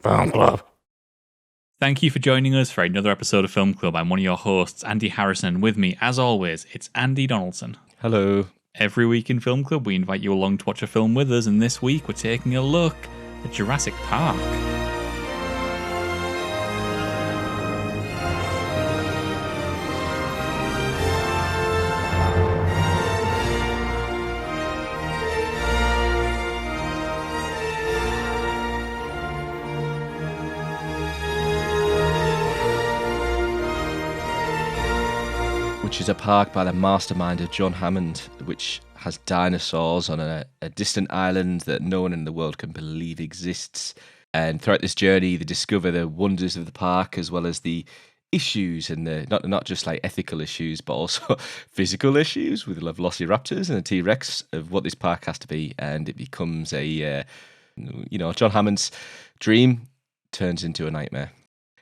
Film Club. Thank you for joining us for another episode of Film Club. I'm one of your hosts, Andy Harrison, and with me, as always, it's Andy Donaldson. Hello. Every week in Film Club, we invite you along to watch a film with us, and this week we're taking a look at Jurassic Park. Which is a park by the mastermind of John Hammond, which has dinosaurs on a distant island that no one in the world can believe exists. And throughout this journey, they discover the wonders of the park as well as the issues and the not just like ethical issues, but also physical issues with the velociraptors and the T-Rex of what this park has to be. And it becomes a, John Hammond's dream turns into a nightmare.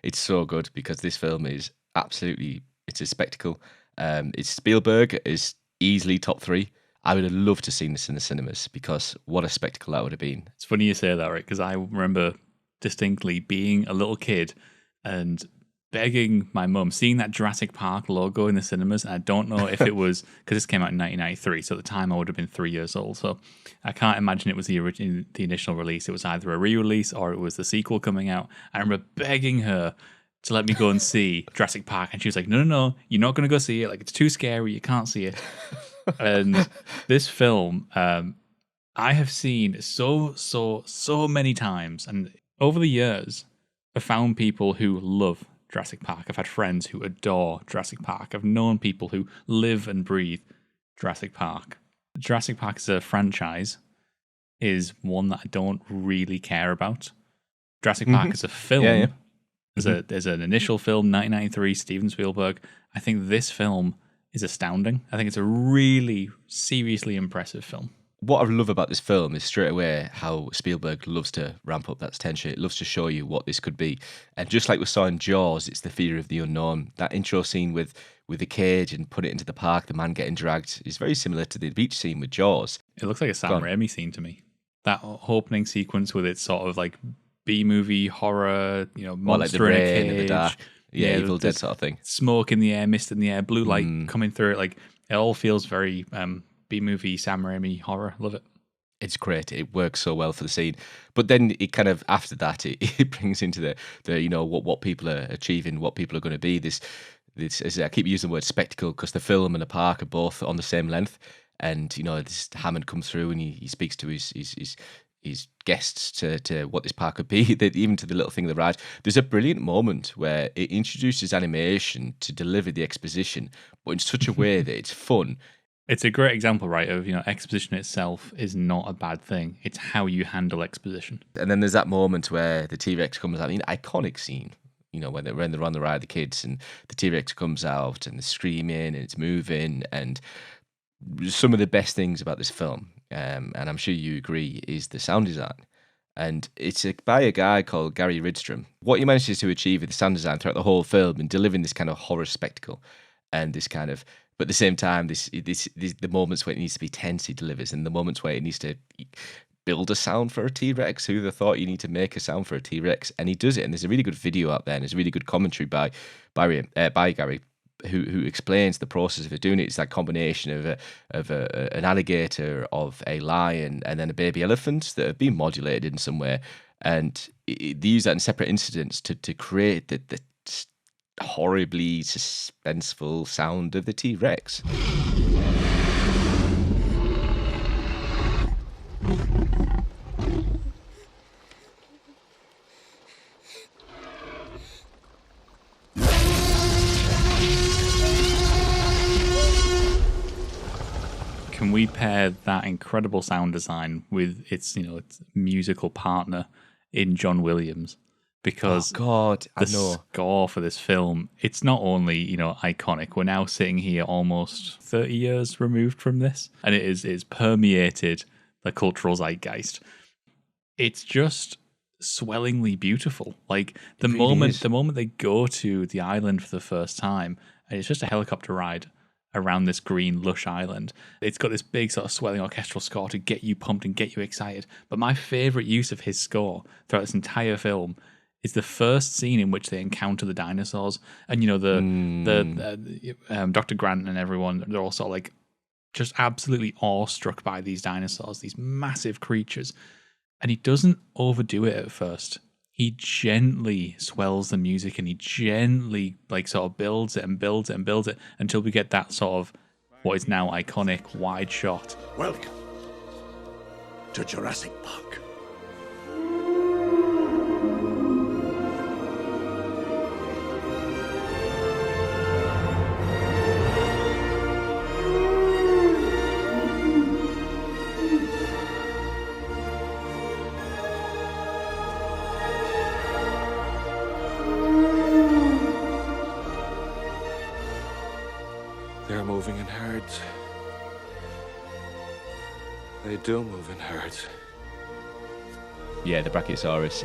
It's so good because this film is it's a spectacle. It's Spielberg is easily top 3. I would have loved to have seen this in the cinemas because what a spectacle that would have been. It's funny you say that, right? Because I remember distinctly being a little kid and begging my mum, seeing that Jurassic Park logo in the cinemas. And I don't know if it was because this came out in 1993, so at the time I would have been 3 years old. So I can't imagine it was the initial release. It was either a re-release or it was the sequel coming out. I remember begging her to let me go and see Jurassic Park. And she was like, no, you're not going to go see it. Like, it's too scary. You can't see it. And this film, I have seen so many times. And over the years, I've found people who love Jurassic Park. I've had friends who adore Jurassic Park. I've known people who live and breathe Jurassic Park. Jurassic Park as a franchise is one that I don't really care about. Jurassic Park as a film... Yeah. There's an initial film, 1993, Steven Spielberg. I think this film is astounding. I think it's a really seriously impressive film. What I love about this film is straight away how Spielberg loves to ramp up that tension. It loves to show you what this could be. And just like we saw in Jaws, it's the fear of the unknown. That intro scene with the cage and put it into the park, the man getting dragged, is very similar to the beach scene with Jaws. It looks like a Sam Raimi scene to me. That opening sequence with its sort of like B-movie horror, monster like the in a rain cage. and the dark, Evil Dead sort of thing. Smoke in the air, mist in the air, blue light coming through it. Like, it all feels very B-movie Sam Raimi horror. Love it. It's great. It works so well for the scene. But then it kind of, after that, it brings into the what people are achieving, what people are going to be. This as I keep using the word spectacle because the film and the park are both on the same length. And, this Hammond comes through and he speaks to his guests to what this park could be, even to the little thing of the ride. There's a brilliant moment where it introduces animation to deliver the exposition, but in such a way that it's fun. It's a great example, right, of, exposition itself is not a bad thing. It's how you handle exposition. And then there's that moment where the T-Rex comes out, iconic scene, when they're on the ride, the kids, and the T-Rex comes out and they're screaming and it's moving. And some of the best things about this film, and I'm sure you agree, is the sound design. And it's by a guy called Gary Ridstrom. What he manages to achieve with the sound design throughout the whole film in delivering this kind of horror spectacle and this kind of, but at the same time, this the moments where it needs to be tense, he delivers, and the moments where it needs to build a sound for a T-Rex. Who'd have thought you need to make a sound for a T-Rex? And he does it, and there's a really good video out there, and there's a really good commentary by Gary, who explains the process of it doing it. It's that combination of an alligator, of a lion, and then a baby elephant that have been modulated in some way, and they use that in separate incidents to create the horribly suspenseful sound of the T-Rex. Can we pair that incredible sound design with its musical partner in John Williams? Because the score for this film, it's not only iconic. We're now sitting here almost 30 years removed from this, and it's permeated the cultural zeitgeist. It's just swellingly beautiful. Like the moment they go to the island for the first time, and it's just a helicopter ride. around this green lush island. It's got this big sort of swelling orchestral score to get you pumped and get you excited. But my favorite use of his score throughout this entire film is the first scene in which they encounter the dinosaurs, and the Dr. Grant and everyone, they're all sort of like just absolutely awestruck by these dinosaurs, these massive creatures. And he doesn't overdo it at first. He gently swells the music, and he gently like sort of builds it and builds it and builds it until we get that sort of what is now iconic wide shot. Welcome to Jurassic Park. They're moving in herds. They do move in herds. Yeah, the Brachiosaurus.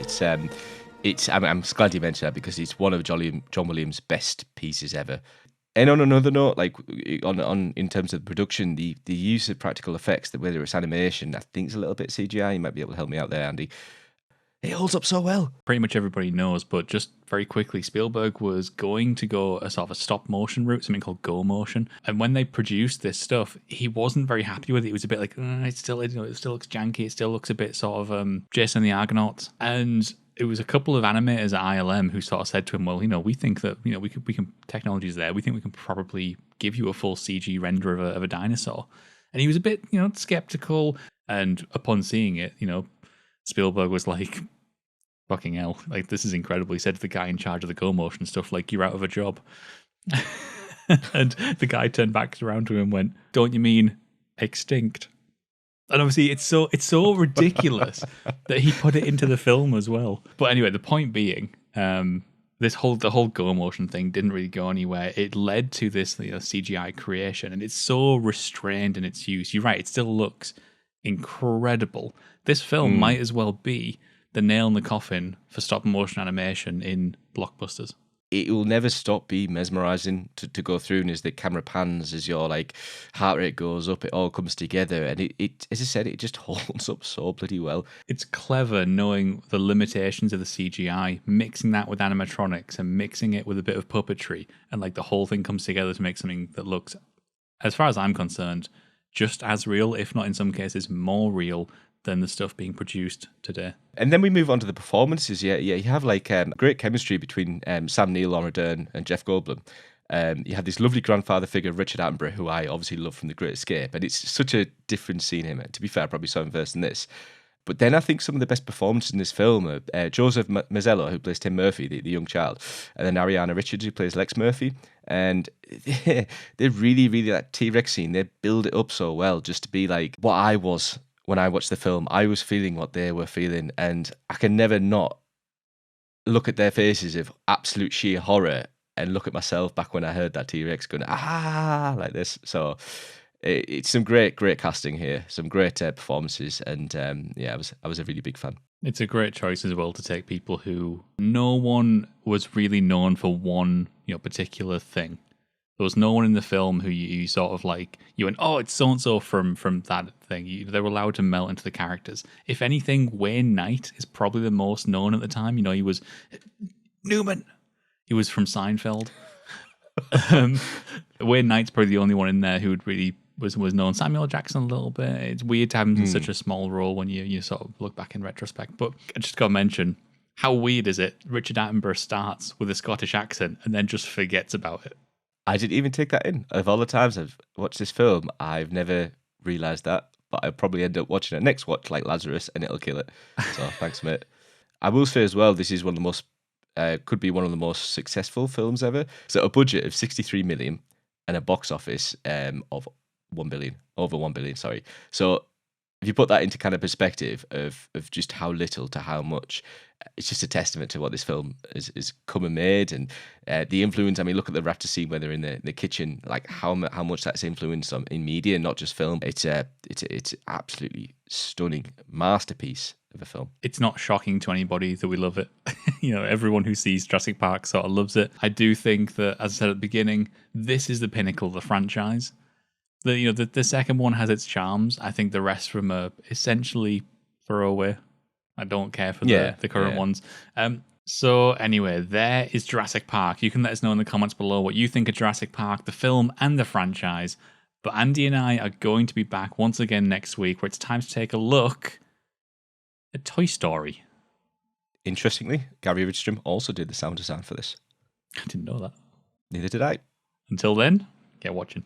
I'm glad you mentioned that because it's one of John Williams' best pieces ever. And on another note, like on in terms of the production, the use of practical effects, that whether it's animation, I think it's a little bit CGI. You might be able to help me out there, Andy. It holds up so well. Pretty much everybody knows, but just very quickly, Spielberg was going to go a sort of a stop motion route, something called go motion. And when they produced this stuff, he wasn't very happy with it. He was a bit like, it still looks janky. It still looks a bit sort of Jason and the Argonauts. And it was a couple of animators at ILM who sort of said to him, well, we think that, we can technology's there. We think we can probably give you a full CG render of a dinosaur. And he was a bit, skeptical. And upon seeing it, Spielberg was like, fucking hell, like, this is incredible. He said to the guy in charge of the go motion stuff, like, you're out of a job. And the guy turned back around to him and went, don't you mean extinct? And obviously it's so ridiculous that he put it into the film as well. But anyway, the point being, the whole go motion thing didn't really go anywhere. It led to this CGI creation, and it's so restrained in its use. You're right, it still looks incredible. This film might as well be the nail in the coffin for stop motion animation in blockbusters. It will never stop being mesmerizing to go through, and as the camera pans, as your like heart rate goes up, it all comes together, and it as I said, it just holds up so bloody well. It's clever knowing the limitations of the CGI, mixing that with animatronics and mixing it with a bit of puppetry, and like the whole thing comes together to make something that looks, as far as I'm concerned, just as real, if not in some cases more real than the stuff being produced today. And then we move on to the performances. Yeah, you have like great chemistry between Sam Neill, Laura Dern, and Jeff Goldblum. You have this lovely grandfather figure, Richard Attenborough, who I obviously love from The Great Escape, and it's such a different seeing him. To be fair, I probably saw him first in this. But then I think some of the best performances in this film are Joseph Mazzello, who plays Tim Murphy, the young child, and then Ariana Richards, who plays Lex Murphy. And they really, really, that T-Rex scene, they build it up so well just to be like what I was when I watched the film. I was feeling what they were feeling, and I can never not look at their faces of absolute sheer horror and look at myself back when I heard that T-Rex going, like this. So it's some great casting here, some great performances, and I was a really big fan. It's a great choice as well to take people who no one was really known for one particular thing. There was no one in the film who you sort of like, you went, oh, it's so-and-so from that thing. They were allowed to melt into the characters. If anything, Wayne Knight is probably the most known at the time. He was Newman. He was from Seinfeld. Wayne Knight's probably the only one in there who would really was known. Samuel L. Jackson a little bit. It's weird to have him in such a small role when you sort of look back in retrospect. But I just got to mention, how weird is it? Richard Attenborough starts with a Scottish accent and then just forgets about it. I didn't even take that in. Of all the times I've watched this film, I've never realised that. But I'll probably end up watching it next watch like Lazarus, and it'll kill it. So thanks, mate. I will say as well, this is one of the most, could be one of the most successful films ever. So a budget of 63 million and a box office of 1 billion, over 1 billion, sorry. So if you put that into kind of perspective of just how little to how much, it's just a testament to what this film is come and made, and the influence. I mean, look at the raptor scene where they're in the kitchen, like how much that's influenced in media, not just film. It's absolutely stunning masterpiece of a film. It's not shocking to anybody that we love it. Everyone who sees Jurassic Park sort of loves it. I do think that, as I said at the beginning, this is the pinnacle of the franchise. The second one has its charms. I think the rest of them are essentially throwaway. I don't care for the current ones. So anyway, there is Jurassic Park. You can let us know in the comments below what you think of Jurassic Park, the film and the franchise. But Andy and I are going to be back once again next week, where it's time to take a look at Toy Story. Interestingly, Gary Ridgstrom also did the sound design for this. I didn't know that. Neither did I. Until then, get watching.